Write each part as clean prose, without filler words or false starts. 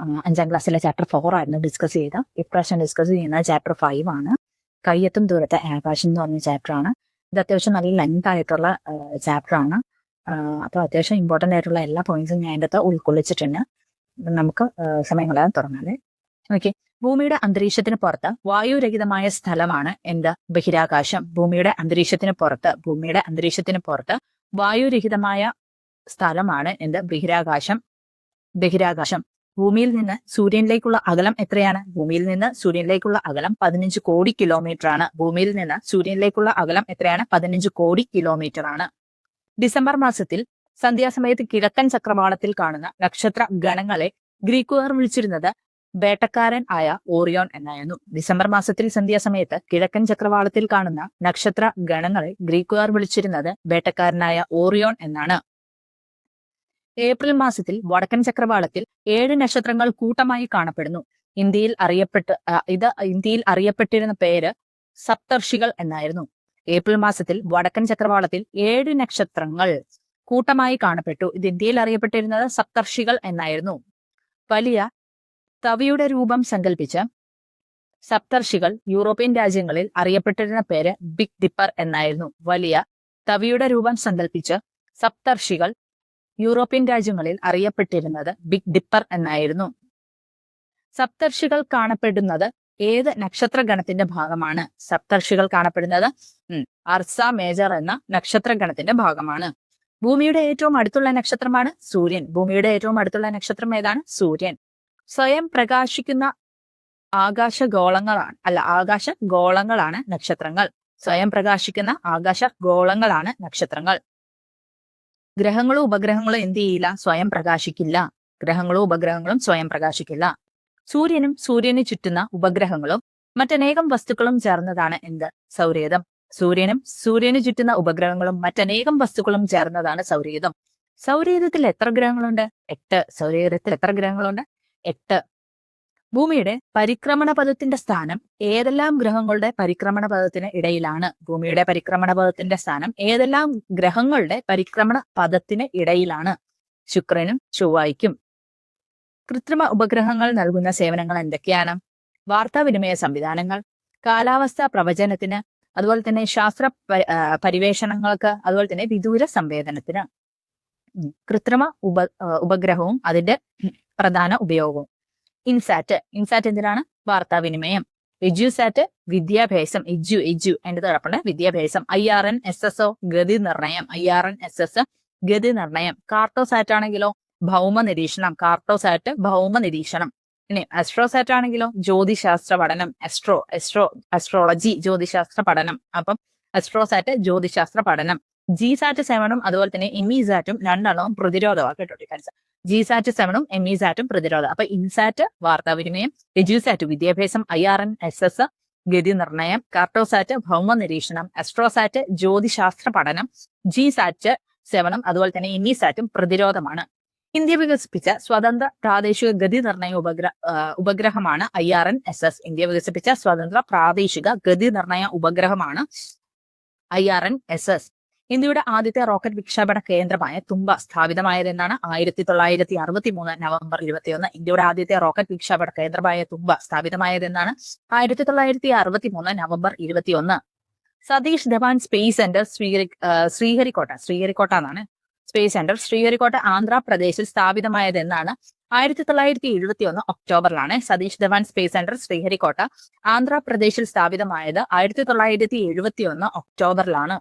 5ാം ക്ലാസ്സിലെ ചാപ്റ്റർ 4 ആയിരുന്നു ഡിസ്കസ് ചെയ്ത. ഇപ്രാവശ്യം ഡിസ്കസ് ചെയ്യുന്നത് ചാപ്റ്റർ 5 ആണ്. കയ്യെത്തും ദൂരത്തെ ആകാശം എന്ന് പറഞ്ഞ ചാപ്റ്റർ ആണ്. ഇത് അത്യാവശ്യം നല്ല ലെങ്ത് ആയിട്ടുള്ള ചാപ്റ്റർ ആണ്. അപ്പോൾ അത്യാവശ്യം ഇമ്പോർട്ടൻ്റ് ആയിട്ടുള്ള എല്ലാ പോയിന്റ്സും ഞാൻ അതിൻ്റെ അകത്ത് ഉൾക്കൊള്ളിച്ചിട്ടുണ്ട്. നമുക്ക് സമയം കളയാൻ തുടങ്ങാതെ. ഓക്കെ, ഭൂമിയുടെ അന്തരീക്ഷത്തിന് പുറത്ത് വായുരഹിതമായ സ്ഥലമാണ് എന്ത്? ബഹിരാകാശം. ഭൂമിയുടെ അന്തരീക്ഷത്തിന് പുറത്ത് വായുരഹിതമായ സ്ഥലമാണ് എന്ത്? ബഹിരാകാശം. ഭൂമിയിൽ നിന്ന് സൂര്യനിലേക്കുള്ള അകലം എത്രയാണ്? ഭൂമിയിൽ നിന്ന് സൂര്യനിലേക്കുള്ള അകലം 15 കോടി കിലോമീറ്റർ ആണ്. ഭൂമിയിൽ നിന്ന് സൂര്യനിലേക്കുള്ള അകലം എത്രയാണ്? 15 കോടി കിലോമീറ്റർ ആണ്. ഡിസംബർ മാസത്തിൽ സന്ധ്യാസമയത്ത് കിഴക്കൻ ചക്രവാളത്തിൽ കാണുന്ന നക്ഷത്ര ഗണങ്ങളെ ഗ്രീക്കുകാർ വിളിച്ചിരുന്നത് വേട്ടക്കാരൻ ആയ ഓറിയോൺ എന്നായിരുന്നു. ഡിസംബർ മാസത്തിൽ സന്ധ്യാസമയത്ത് കിഴക്കൻ ചക്രവാളത്തിൽ കാണുന്ന നക്ഷത്ര ഗണങ്ങളെ ഗ്രീക്കുകാർ വിളിച്ചിരുന്നത് വേട്ടക്കാരനായ ഓറിയോൺ എന്നാണ്. ഏപ്രിൽ മാസത്തിൽ വടക്കൻ ചക്രവാളത്തിൽ 7 നക്ഷത്രങ്ങൾ കൂട്ടമായി കാണപ്പെടുന്നു. ഇന്ത്യയിൽ അറിയപ്പെട്ടിരുന്ന പേര് സപ്തർഷികൾ എന്നായിരുന്നു. ഏപ്രിൽ മാസത്തിൽ വടക്കൻ ചക്രവാളത്തിൽ 7 നക്ഷത്രങ്ങൾ കൂട്ടമായി കാണപ്പെട്ടു. ഇത് ഇന്ത്യയിൽ അറിയപ്പെട്ടിരുന്നത് സപ്തർഷികൾ എന്നായിരുന്നു. വലിയ തവിയുടെ രൂപം സങ്കല്പിച്ച് സപ്തർഷികൾ യൂറോപ്യൻ രാജ്യങ്ങളിൽ അറിയപ്പെട്ടിരുന്ന പേര് ബിഗ് ഡിപ്പർ എന്നായിരുന്നു. വലിയ തവിയുടെ രൂപം സങ്കല്പിച്ച് സപ്തർഷികൾ യൂറോപ്യൻ രാജ്യങ്ങളിൽ അറിയപ്പെട്ടിരുന്നത് ബിഗ് ഡിപ്പർ എന്നായിരുന്നു. സപ്തർഷികൾ കാണപ്പെടുന്നത് ഏത് നക്ഷത്രഗണത്തിന്റെ ഭാഗമാണ്? സപ്തർഷികൾ കാണപ്പെടുന്നത് അർസ മേജർ എന്ന നക്ഷത്രഗണത്തിന്റെ ഭാഗമാണ്. ഭൂമിയുടെ ഏറ്റവും അടുത്തുള്ള നക്ഷത്രമാണ് സൂര്യൻ. ഭൂമിയുടെ ഏറ്റവും അടുത്തുള്ള നക്ഷത്രം ഏതാണ്? സൂര്യൻ. സ്വയം പ്രകാശിക്കുന്ന ആകാശഗോളങ്ങളാണ് നക്ഷത്രങ്ങൾ. സ്വയം പ്രകാശിക്കുന്ന ആകാശഗോളങ്ങളാണ് നക്ഷത്രങ്ങൾ. ഗ്രഹങ്ങളും ഉപഗ്രഹങ്ങളും എന്ത് ചെയ്യില്ല? സ്വയം പ്രകാശിക്കില്ല. സൂര്യനും സൂര്യന് ചുറ്റുന്ന ഉപഗ്രഹങ്ങളും മറ്റനേകം വസ്തുക്കളും ചേർന്നതാണ് എന്ത്? സൗരയൂഥം. സൂര്യനും സൂര്യന് ചുറ്റുന്ന ഉപഗ്രഹങ്ങളും മറ്റനേകം വസ്തുക്കളും ചേർന്നതാണ് സൗരയൂഥം. സൗരയൂഥത്തിൽ എത്ര ഗ്രഹങ്ങളുണ്ട്? 8. സൗരയൂഥത്തിൽ എത്ര ഗ്രഹങ്ങളുണ്ട്? 8. ഭൂമിയുടെ പരിക്രമണ പഥത്തിന്റെ സ്ഥാനം ഏതെല്ലാം ഗ്രഹങ്ങളുടെ പരിക്രമണ പഥത്തിന് ഇടയിലാണ്? ഭൂമിയുടെ പരിക്രമണ പഥത്തിന്റെ സ്ഥാനം ഏതെല്ലാം ഗ്രഹങ്ങളുടെ പരിക്രമണ പഥത്തിന് ഇടയിലാണ്? ശുക്രനും ചൊവ്വായ്ക്കും. കൃത്രിമ ഉപഗ്രഹങ്ങൾ നൽകുന്ന സേവനങ്ങൾ എന്തൊക്കെയാണ്? വാർത്താവിനിമയ സംവിധാനങ്ങൾ, കാലാവസ്ഥാ പ്രവചനത്തിന്, അതുപോലെ തന്നെ ശാസ്ത്ര പരിവേഷണങ്ങൾക്ക്, അതുപോലെ തന്നെ വിദൂര സംവേദനത്തിന്. കൃത്രിമ ഉപഗ്രഹവും അതിന്റെ പ്രധാന ഉപയോഗവും. ഇൻസാറ്റ് എന്തിനാണ്? വാർത്താവിനിമയം. എജ്യുസാറ്റ് വിദ്യാഭ്യാസം. എജ്യു അതിന്റെ തടപ്പുണ്ട് വിദ്യാഭ്യാസം. IRNSS ഗതി നിർണയം. കാർട്ടോസാറ്റ് ആണെങ്കിലോ ഭൗമ നിരീക്ഷണം. ഇനി അസ്ട്രോസാറ്റ് ആണെങ്കിലോ ജ്യോതിശാസ്ത്ര പഠനം. അസ്ട്രോളജി ജ്യോതിശാസ്ത്ര പഠനം. അപ്പം അസ്ട്രോസാറ്റ് ജ്യോതിശാസ്ത്ര പഠനം. ജിസാറ്റ് 7 അതുപോലെ തന്നെ എമിസാറ്റും 2 പ്രതിരോധമാണ് കേട്ടോ. ജിസാറ്റ് 7 എമിസാറ്റും പ്രതിരോധം. അപ്പൊ ഇൻസാറ്റ് വാർത്താവിനിമയം, എജ്യുസാറ്റ് വിദ്യാഭ്യാസം, IRNSS ഗതി നിർണയം, കാർട്ടോസാറ്റ് ഭൗമ നിരീക്ഷണം, അസ്ട്രോസാറ്റ് ജ്യോതിശാസ്ത്ര പഠനം, ജിസാറ്റ് 7 അതുപോലെ തന്നെ എമിസാറ്റും പ്രതിരോധമാണ്. ഇന്ത്യ വികസിപ്പിച്ച സ്വതന്ത്ര പ്രാദേശിക ഗതി നിർണയ ഉപഗ്രഹമാണ് IRNSS. ഇന്ത്യ വികസിപ്പിച്ച സ്വതന്ത്ര പ്രാദേശിക ഗതി നിർണയ ഉപഗ്രഹമാണ് IRNSS. ഇന്ത്യയുടെ ആദ്യത്തെ റോക്കറ്റ് വിക്ഷേപണ കേന്ദ്രമായ തുമ്പ സ്ഥാപിതമായതെന്നാണ്? 1963 നവംബർ 21. ഇന്ത്യയുടെ ആദ്യത്തെ റോക്കറ്റ് വിക്ഷേപണ കേന്ദ്രമായ തുമ്പ സ്ഥാപിതമായതെന്നാണ്? 1963 November 21. Satish Dhawan space centre Sriharikota എന്നാണ് സ്പേസ് സെന്റർ. ശ്രീഹരിക്കോട്ട ആന്ധ്രാപ്രദേശിൽ സ്ഥാപിതമായതെന്നാണ്? 1971 ഒക്ടോബറിലാണ്. സതീഷ് ധവാൻ സ്പേസ് സെന്റർ ശ്രീഹരിക്കോട്ട ആന്ധ്രാപ്രദേശിൽ സ്ഥാപിതമായത് 1971 ഒക്ടോബറിലാണ്.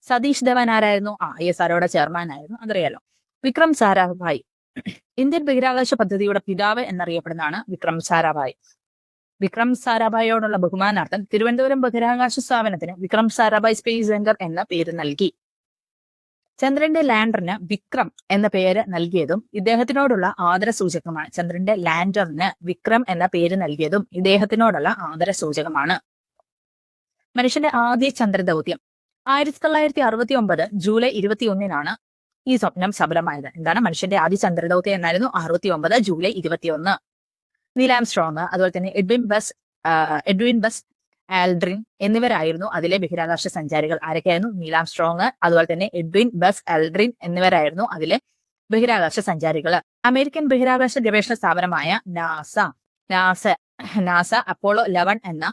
സതീഷ് ധവാൻ ആരായിരുന്നു? ISROയുടെ ചെയർമാൻ ആയിരുന്നു, അതറിയാലോ. വിക്രം സാരാഭായ് ഇന്ത്യൻ ബഹിരാകാശ പദ്ധതിയുടെ പിതാവ് എന്നറിയപ്പെടുന്നതാണ് വിക്രം സാരാഭായ്. വിക്രം സാരാഭായിയോടുള്ള ബഹുമാനാർത്ഥം തിരുവനന്തപുരം ബഹിരാകാശ സ്ഥാപനത്തിന് വിക്രം സാരാഭായ് സ്പേസ് സെന്റർ എന്ന പേര് നൽകി. ചന്ദ്രന്റെ ലാൻഡറിന് വിക്രം എന്ന പേര് നൽകിയതും ഇദ്ദേഹത്തിനോടുള്ള ആദരസൂചകമാണ്. ചന്ദ്രന്റെ ലാൻഡറിന് വിക്രം എന്ന പേര് നൽകിയതും ഇദ്ദേഹത്തിനോടുള്ള ആദരസൂചകമാണ്. മനുഷ്യന്റെ ആദ്യ ചന്ദ്രദൗത്യം 1969 ജൂലൈ 21 ഈ സ്വപ്നം സഫലമായത്. എന്താണ്? മനുഷ്യന്റെ ആദ്യ ചന്ദ്രദൗത്യം എന്നായിരുന്നു 69 ജൂലൈ 21. നീൽ ആംസ്ട്രോങ് അതുപോലെ തന്നെ എഡ്വിൻ ബസ് ആൽഡ്രിൻ എന്നിവരായിരുന്നു അതിലെ ബഹിരാകാശ സഞ്ചാരികൾ. ആരൊക്കെയായിരുന്നു? നീൽ ആംസ്ട്രോങ് അതുപോലെ തന്നെ എഡ്വിൻ ബസ് ആൽഡ്രിൻ എന്നിവരായിരുന്നു അതിലെ ബഹിരാകാശ സഞ്ചാരികള്. അമേരിക്കൻ ബഹിരാകാശ ഗവേഷണ സ്ഥാപനമായ നാസ അപ്പോളോ 11 എന്ന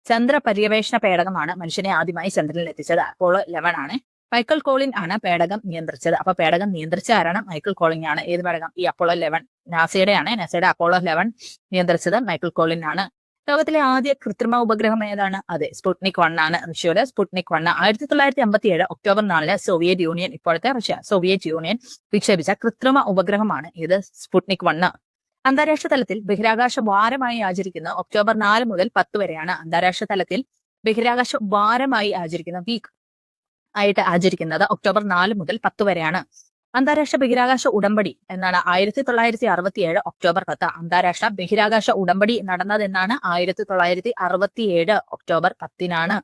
ചന്ദ്ര പര്യവേഷണ പേടകമാണ് മനുഷ്യനെ ആദ്യമായി ചന്ദ്രനിൽ എത്തിച്ചത്. അപ്പോളോ 11 ആണ്. മൈക്കൽ കോളിൻ ആണ് പേടകം നിയന്ത്രിച്ചത്. അപ്പൊ പേടകം നിയന്ത്രിച്ച ആരാണ്? മൈക്കൽ കോളിൻ ആണ്. ഏത് പേടകം? ഈ അപ്പോളോ 11 നാസയുടെ അപ്പോളോ 11 നിയന്ത്രിച്ചത് മൈക്കൽ കോളിൻ ആണ്. ലോകത്തിലെ ആദ്യ കൃത്രിമ ഉപഗ്രഹം ഏതാണ്? അതെ, സ്പുട്നിക് 1 ആണ്. റഷ്യയുടെ സ്പുട്നിക് 1. 1957 ഒക്ടോബർ 4 സോവിയറ്റ് യൂണിയൻ, ഇപ്പോഴത്തെ റഷ്യ, സോവിയറ്റ് യൂണിയൻ വിക്ഷേപിച്ച കൃത്രിമ ഉപഗ്രഹമാണ് ഇത് സ്പുട്നിക് 1. അന്താരാഷ്ട്ര തലത്തിൽ ബഹിരാകാശ വാരമായി ആചരിക്കുന്ന ഒക്ടോബർ 4 മുതൽ 10 വരെയാണ്. അന്താരാഷ്ട്ര തലത്തിൽ ബഹിരാകാശ വാരമായി ആചരിക്കുന്ന വീക്ക് ആയിട്ട് ആചരിക്കുന്നത് ഒക്ടോബർ 4 മുതൽ 10 വരെയാണ്. അന്താരാഷ്ട്ര ബഹിരാകാശ ഉടമ്പടി എന്നാണ് 1967 ഒക്ടോബർ 10. അന്താരാഷ്ട്ര ബഹിരാകാശ ഉടമ്പടി നടന്നത് എന്നാണ് 1967 ഒക്ടോബർ 10-നാണ്.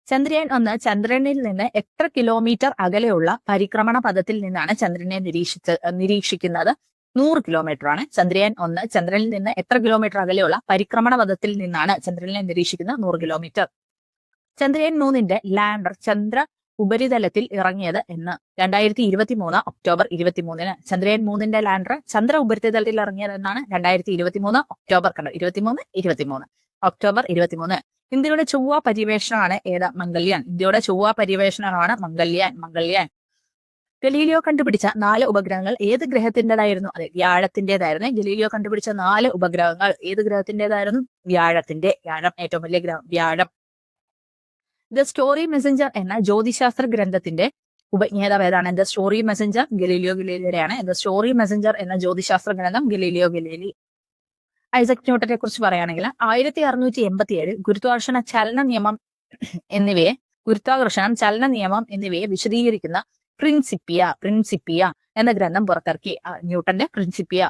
ചന്ദ്രയാൻ 1 ചന്ദ്രനിൽ നിന്ന് എത്ര കിലോമീറ്റർ അകലെയുള്ള പരിക്രമണ പഥത്തിൽ നിന്നാണ് ചന്ദ്രനെ നിരീക്ഷിക്കുന്നത്? 100 കിലോമീറ്റർ ആണ്. ചന്ദ്രയാൻ 1 ചന്ദ്രനിൽ നിന്ന് എത്ര കിലോമീറ്റർ അകലെയുള്ള പരിക്രമണ പഥത്തിൽ നിന്നാണ് ചന്ദ്രനെ നിരീക്ഷിക്കുന്നത്? 100 കിലോമീറ്റർ. ചന്ദ്രയാൻ 3ന്റെ ലാൻഡർ ചന്ദ്ര ഉപരിതലത്തിൽ ഇറങ്ങിയത് എന്ന്? 2023 ഒക്ടോബർ 23-ന്. ചന്ദ്രയാൻ 3ന്റെ ലാൻഡർ ചന്ദ്ര ഉപരിതലത്തിൽ ഇറങ്ങിയത് എന്നാണ്? 2023 ഒക്ടോബർ 23 ഒക്ടോബർ 23. ഇന്ത്യയുടെ ചൊവ്വ പര്യവേഷണമാണ് ഏത്? മംഗൾയാൻ. ഇന്ത്യയുടെ ചൊവ്വ പര്യവേഷണമാണ് മംഗൾയാൻ. ഗലീലിയോ കണ്ടുപിടിച്ച 4 ഉപഗ്രഹങ്ങൾ ഏത് ഗ്രഹത്തിൻ്റെതായിരുന്നു? അതെ, വ്യാഴത്തിൻ്റെതായിരുന്നു. ഗലീലിയോ കണ്ടുപിടിച്ച 4 ഉപഗ്രഹങ്ങൾ ഏത് ഗ്രഹത്തിൻ്റെതായിരുന്നു? വ്യാഴം ഏറ്റവും വലിയ ഗ്രഹം വ്യാഴം. ദ സ്റ്റോറി മെസഞ്ചർ എന്ന ജ്യോതിശാസ്ത്ര ഗ്രന്ഥത്തിന്റെ ഉപജ്ഞാതാവ് ഏതാണ്? ദ സ്റ്റോറി മെസഞ്ചർ ഗലീലിയോയുടെയാണ്. ദ സ്റ്റോറി മെസഞ്ചർ എന്ന ജ്യോതിശാസ്ത്ര ഗ്രന്ഥം ഗലീലിയോ. ഐസക് ന്യൂട്ടനെ കുറിച്ച് പറയുകയാണെങ്കിൽ 1687 ഗുരുത്വാകർഷണം ചലന നിയമം എന്നിവയെ വിശദീകരിക്കുന്ന പ്രിൻസിപ്പിയ എന്ന ഗ്രന്ഥം പുറത്തിറക്കി. ന്യൂട്ടന്റെ പ്രിൻസിപ്പിയ.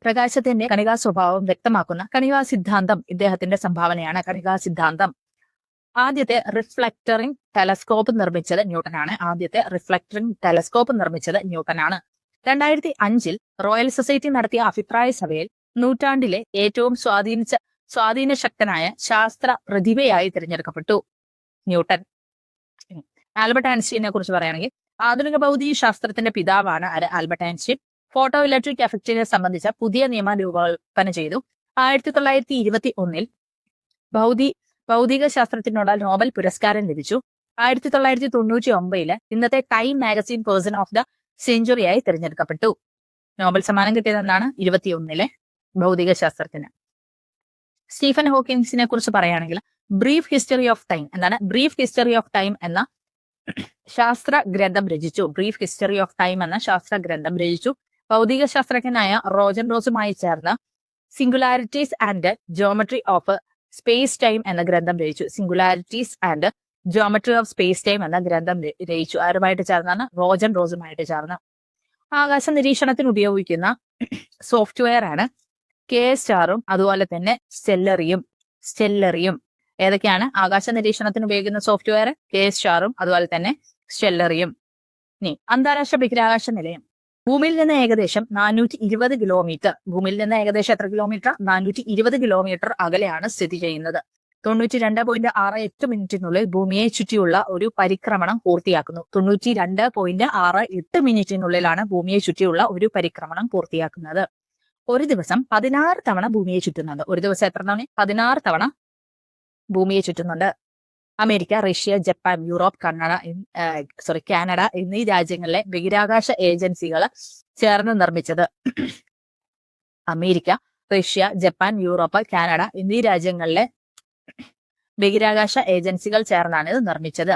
പ്രകാശത്തിന്റെ കണികാ സ്വഭാവം വ്യക്തമാക്കുന്ന കണികാ സിദ്ധാന്തം ഇദ്ദേഹത്തിന്റെ സംഭാവനയാണ്. കണികാ സിദ്ധാന്തം. ആദ്യത്തെ റിഫ്ലക്ടറിംഗ് ടെലസ്കോപ്പ് നിർമ്മിച്ചത് ന്യൂട്ടനാണ്. 2005 റോയൽ സൊസൈറ്റി നടത്തിയ അഭിപ്രായ സഭയിൽ നൂറ്റാണ്ടിലെ ഏറ്റവും സ്വാധീനശക്തനായ ശാസ്ത്ര പ്രതിഭയായി തിരഞ്ഞെടുക്കപ്പെട്ടു ന്യൂട്ടൻ. ആൽബർട്ട് ഐൻസ്റ്റീനെ കുറിച്ച് പറയുകയാണെങ്കിൽ ആധുനിക ഭൗതിക ശാസ്ത്രത്തിന്റെ പിതാവാണ് ആൽബർട്ട് ഐൻസ്റ്റീൻ. ഫോട്ടോ ഇലക്ട്രിക് എഫക്റ്റിനെ സംബന്ധിച്ച പുതിയ നിയമം രൂപകൽപ്പന ചെയ്തു. 1921 ഭൗതിക ശാസ്ത്രത്തിനുള്ള നോബൽ പുരസ്കാരം ലഭിച്ചു. 1999 ഇന്നത്തെ Time magazine person of the സെഞ്ചുറിയായി തിരഞ്ഞെടുക്കപ്പെട്ടു. നോബൽ സമ്മാനം കിട്ടിയത് എന്നാണ്? 21 ഭൗതിക ശാസ്ത്രത്തിന്. സ്റ്റീഫൻ ഹോക്കിൻസിനെ കുറിച്ച് പറയുകയാണെങ്കിൽ ബ്രീഫ് ഹിസ്റ്ററി ഓഫ് ടൈം എന്ന ശാസ്ത്ര ഗ്രന്ഥം രചിച്ചു. ഭൗതിക ശാസ്ത്രജ്ഞനായ റോജൻ റോസുമായി ചേർന്ന് singularities and geometry of space time എന്ന ഗ്രന്ഥം രചിച്ചു. ആരുമായിട്ട് ചേർന്നാണ്? റോജൻ റോസുമായിട്ട് ചേർന്ന്. ആകാശ നിരീക്ഷണത്തിന് ഉപയോഗിക്കുന്ന സോഫ്റ്റ്വെയർ ആണ് KSTAR-ഉം അതുപോലെ തന്നെ സ്റ്റെല്ലറിയും. ഏതൊക്കെയാണ് ആകാശ നിരീക്ഷണത്തിന് ഉപയോഗിക്കുന്ന സോഫ്റ്റ്വെയർ? KSTAR-ഉം അതുപോലെ തന്നെ സ്റ്റെല്ലറിയും. ഇനി അന്താരാഷ്ട്ര ബഹിരാകാശ നിലയം ഭൂമിയിൽ നിന്ന് ഏകദേശം 420 കിലോമീറ്റർ. എത്ര കിലോമീറ്റർ? 420 കിലോമീറ്റർ അകലെയാണ് സ്ഥിതി ചെയ്യുന്നത്. 92.68 മിനിറ്റിനുള്ളിൽ ഭൂമിയെ ചുറ്റിയുള്ള ഒരു പരിക്രമണം പൂർത്തിയാക്കുന്നു. 92.68 മിനിറ്റിനുള്ളിലാണ് ഭൂമിയെ ചുറ്റിയുള്ള ഒരു പരിക്രമണം പൂർത്തിയാക്കുന്നത്. ഒരു ദിവസം 16 തവണ ഭൂമിയെ ചുറ്റുന്നുണ്ട്. ഒരു ദിവസം എത്ര തവണ? 16 തവണ ഭൂമിയെ ചുറ്റുന്നുണ്ട്. America, Russia, Japan, Europe, Canada എന്നീ രാജ്യങ്ങളിലെ ബഹിരാകാശ ഏജൻസികൾ ചേർന്ന് നിർമ്മിച്ചത്. America, Russia, Japan, Europe, Canada എന്നീ രാജ്യങ്ങളിലെ ബഹിരാകാശ ഏജൻസികൾ ചേർന്നാണ് ഇത് നിർമ്മിച്ചത്.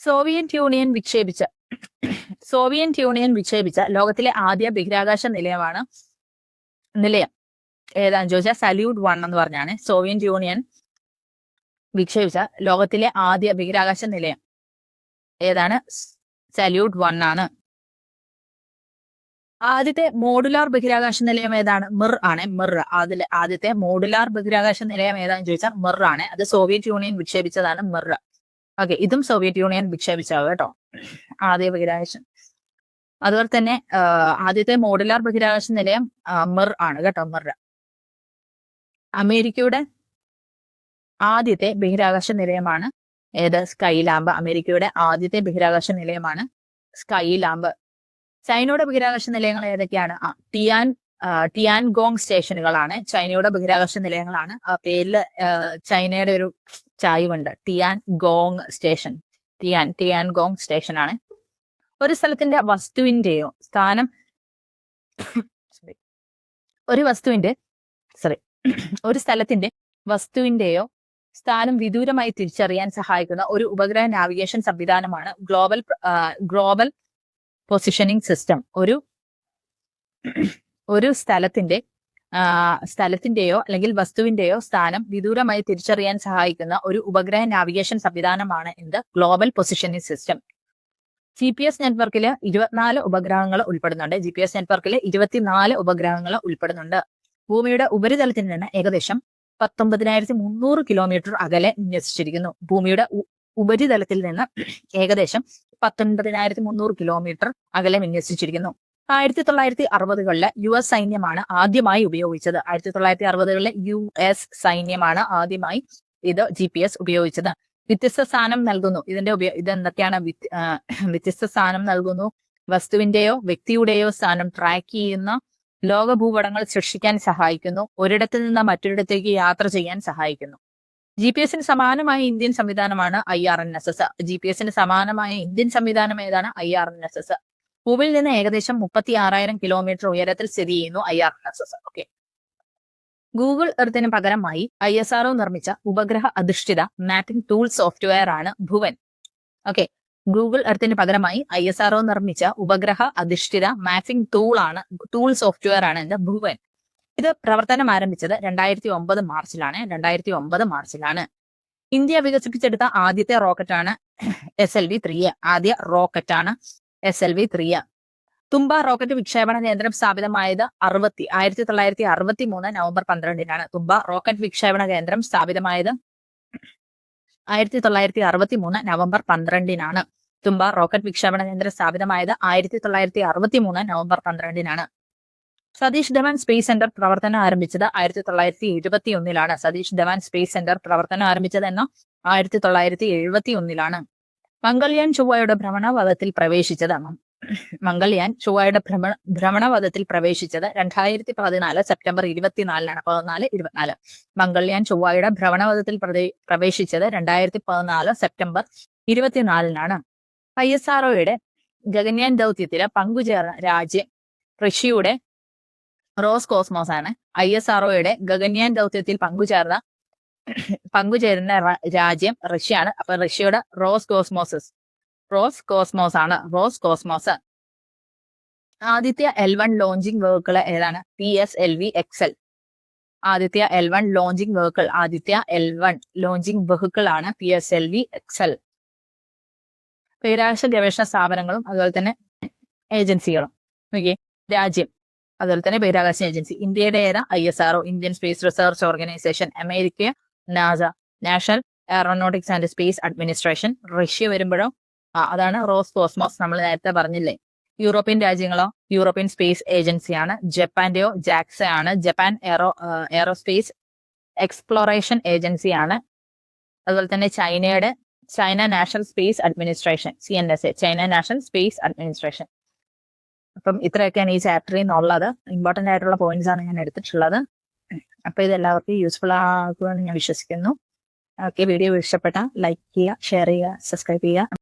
സോവിയറ്റ് യൂണിയൻ വിക്ഷേപിച്ച ലോകത്തിലെ ആദ്യ ബഹിരാകാശ നിലയം ഏതാണെന്ന് ചോദിച്ചാൽ സല്യൂട്ട് 1 എന്ന് പറഞ്ഞാണ്. സോവിയറ്റ് യൂണിയൻ വിക്ഷേപിച്ച ലോകത്തിലെ ആദ്യ ബഹിരാകാശ നിലയം ഏതാണ്? സല്യൂട്ട് 1 ആണ്. ആദ്യത്തെ മോഡുലാർ ബഹിരാകാശ നിലയം ഏതാണ്? മിർ ആണ്. ആദ്യത്തെ മോഡുലാർ ബഹിരാകാശ നിലയം ഏതാണെന്ന് ചോദിച്ചാൽ മിർ ആണ്. അത് സോവിയറ്റ് യൂണിയൻ വിക്ഷേപിച്ചതാണ് മിർ. ഓക്കെ, ഇതും സോവിയറ്റ് യൂണിയൻ വിക്ഷേപിച്ചത് കേട്ടോ, ആദ്യ ബഹിരാകാശം. അതുപോലെ തന്നെ ആദ്യത്തെ മോഡുലാർ ബഹിരാകാശ നിലയം മിർ ആണ് കേട്ടോ, മിർ. അമേരിക്കയുടെ ആദ്യത്തെ ബഹിരാകാശ നിലയമാണ് ഏത്? സ്കൈലാബ്. അമേരിക്കയുടെ ആദ്യത്തെ ബഹിരാകാശ നിലയമാണ് സ്കൈ ലാമ്പ്. ചൈനയുടെ ബഹിരാകാശ നിലയങ്ങൾ ഏതൊക്കെയാണ്? ടിയാൻഗോങ് സ്റ്റേഷനുകളാണ് ചൈനയുടെ ബഹിരാകാശ നിലയങ്ങളാണ്. ആ പേരിൽ ചൈനയുടെ ഒരു ചായ്വുണ്ട്. Tiangong station. ടിയാൻഗോങ് സ്റ്റേഷൻ ആണ്. ഒരു സ്ഥലത്തിന്റെ വസ്തുവിന്റെയോ സ്ഥാനം ഒരു സ്ഥലത്തിന്റെ വസ്തുവിന്റെയോ സ്ഥാനം വിദൂരമായി തിരിച്ചറിയാൻ സഹായിക്കുന്ന ഒരു ഉപഗ്രഹ നാവിഗേഷൻ സംവിധാനമാണ് ഗ്ലോബൽ പൊസിഷനിങ് സിസ്റ്റം. ഒരു സ്ഥലത്തിന്റെയോ അല്ലെങ്കിൽ വസ്തുവിന്റെയോ സ്ഥാനം വിദൂരമായി തിരിച്ചറിയാൻ സഹായിക്കുന്ന ഒരു ഉപഗ്രഹ നാവിഗേഷൻ സംവിധാനമാണ് ഗ്ലോബൽ പൊസിഷനിങ് സിസ്റ്റം. GPS നെറ്റ്വർക്കിൽ 24 ഉപഗ്രഹങ്ങൾ ഉൾപ്പെടുന്നുണ്ട്. GPS നെറ്റ്വർക്കിൽ 24 ഉപഗ്രഹങ്ങൾ ഉൾപ്പെടുന്നുണ്ട്. ഭൂമിയുടെ ഉപരിതലത്തിൽ നിന്ന് ഏകദേശം 19,300 കിലോമീറ്റർ അകലെ വിന്യസിച്ചിരിക്കുന്നു. ഭൂമിയുടെ ഉപരിതലത്തിൽ നിന്ന് ഏകദേശം 19,300 കിലോമീറ്റർ അകലെ വിന്യസിച്ചിരിക്കുന്നു. 1960കളിലെ US സൈന്യമാണ് ആദ്യമായി ഉപയോഗിച്ചത്. 1960കളിലെ US സൈന്യമാണ് ആദ്യമായി ഇത് GPS ഉപയോഗിച്ചത്. വ്യത്യസ്ത സ്ഥാനം നൽകുന്നു. ഇതെന്തൊക്കെയാണ്? വ്യത്യസ്ത സ്ഥാനം നൽകുന്നു. വസ്തുവിന്റെയോ വ്യക്തിയുടെയോ സ്ഥാനം ട്രാക്ക് ചെയ്യുന്ന ലോക ഭൂപടങ്ങൾ സൃഷ്ടിക്കാൻ സഹായിക്കുന്നു. ഒരിടത്തു നിന്ന് മറ്റൊരിടത്തേക്ക് യാത്ര ചെയ്യാൻ സഹായിക്കുന്നു. GPS-ന് സമാനമായ ഇന്ത്യൻ സംവിധാനമാണ് IRNSS. GPS-ന് സമാനമായ ഇന്ത്യൻ സംവിധാനം ഏതാണ്? IRNSS. ഭൂമിയിൽ നിന്ന് ഏകദേശം 36,000 കിലോമീറ്റർ ഉയരത്തിൽ സ്ഥിതി ചെയ്യുന്നു IRNSS. ഓക്കെ. ഗൂഗിൾ എർത്തിന് പകരമായി ISRO നിർമ്മിച്ച ഉപഗ്രഹ അധിഷ്ഠിത മാപ്പിംഗ് ടൂൾ സോഫ്റ്റ്വെയർ ആണ് ഭുവൻ. ഓക്കെ. ഗൂഗിൾ എർത്തിന് പകരമായി ISRO നിർമ്മിച്ച ഉപഗ്രഹ അധിഷ്ഠിത മാപ്പിംഗ് ടൂൾ സോഫ്റ്റ്വെയർ ആണ് ഭുവൻ. ഇത് പ്രവർത്തനം ആരംഭിച്ചത് 2009 മാർച്ചിലാണ്. ഇന്ത്യ വികസിപ്പിച്ചെടുത്ത ആദ്യത്തെ റോക്കറ്റാണ് SLV-3. ആദ്യ റോക്കറ്റാണ് SLV-3. തുമ്പ റോക്കറ്റ് വിക്ഷേപണ കേന്ദ്രം സ്ഥാപിതമായത് 1963 നവംബർ 12-നാണ്. തുമ്പ റോക്കറ്റ് വിക്ഷേപണ കേന്ദ്രം സ്ഥാപിതമായത് 1963 നവംബർ 12-നാണ്. തുമ്പ റോക്കറ്റ് വിക്ഷേപണ കേന്ദ്രം സ്ഥാപിതമായത് 1963 നവംബർ 12-നാണ്. സതീഷ് ധവാൻ സ്പേസ് സെന്റർ പ്രവർത്തനം ആരംഭിച്ചത് 1971-ലാണ്. സതീഷ് ധവാൻ സ്പേസ് സെന്റർ പ്രവർത്തനം ആരംഭിച്ചത് 1971-ലാണ്. മംഗൾയാൻ ചൊവ്വയുടെ ഭ്രമണപഥത്തിൽ പ്രവേശിച്ചത് 2014 സെപ്റ്റംബർ 24-നാണ്. 14-24. മംഗൾയാൻ ചൊവ്വയുടെ ഭ്രമണപഥത്തിൽ പ്രവേശിച്ചത് 2014 സെപ്റ്റംബർ 24-നാണ്. ISROയുടെ ഗഗൻയാൻ ദൗത്യത്തിൽ പങ്കുചേർന്ന രാജ്യം റഷ്യയുടെ റോസ്കോസ്മോസ് ആണ്. ISROയുടെ ഗഗൻയാൻ ദൗത്യത്തിൽ പങ്കുചേരുന്ന രാജ്യം റഷ്യയാണ്. അപ്പൊ റഷ്യയുടെ റോസ്കോസ്മോസ് ആണ്. Roscosmos. Aditya L1 launching vehicle ഏതാണ്? PSLV-XL. Aditya L1 launching vehicle ആണ് PSLV-XL. ബഹിരാകാശ ഗവേഷണ സ്ഥാപനങ്ങളും അതുപോലെ തന്നെ ഏജൻസികളും. ഓക്കെ. രാജ്യം അതുപോലെ തന്നെ ബഹിരാകാശ ഏജൻസി. ഇന്ത്യയുടെ ഏതാ? ISRO, Indian space research organisation. America NASA, national aeronautics and space administration. Russia വരുമ്പോഴോ അതാണ് റോസ്കോസ്മോസ്. നമ്മൾ നേരത്തെ പറഞ്ഞില്ലേ. യൂറോപ്യൻ രാജ്യങ്ങളോ? യൂറോപ്യൻ സ്പേസ് ഏജൻസിയാണ്. ജപ്പാന്റെയോ JAXA ആണ്. ജപ്പാൻ എയറോസ്പേസ് എക്സ്പ്ലോറേഷൻ ഏജൻസിയാണ്. അതുപോലെ തന്നെ China national space administration, CNSA, China national space administration. അപ്പം ഇത്രയൊക്കെയാണ് ഈ ചാപ്റ്ററിൽ നിന്നുള്ളത്. ഇമ്പോർട്ടന്റ് ആയിട്ടുള്ള പോയിന്റ്സ് ആണ് ഞാൻ എടുത്തിട്ടുള്ളത്. അപ്പൊ ഇത് എല്ലാവർക്കും യൂസ്ഫുൾ ആകുമെന്ന് ഞാൻ വിശ്വസിക്കുന്നു. ഓക്കെ. വീഡിയോ ഇഷ്ടപ്പെട്ട ലൈക്ക് ചെയ്യുക, ഷെയർ ചെയ്യുക, സബ്സ്ക്രൈബ് ചെയ്യുക.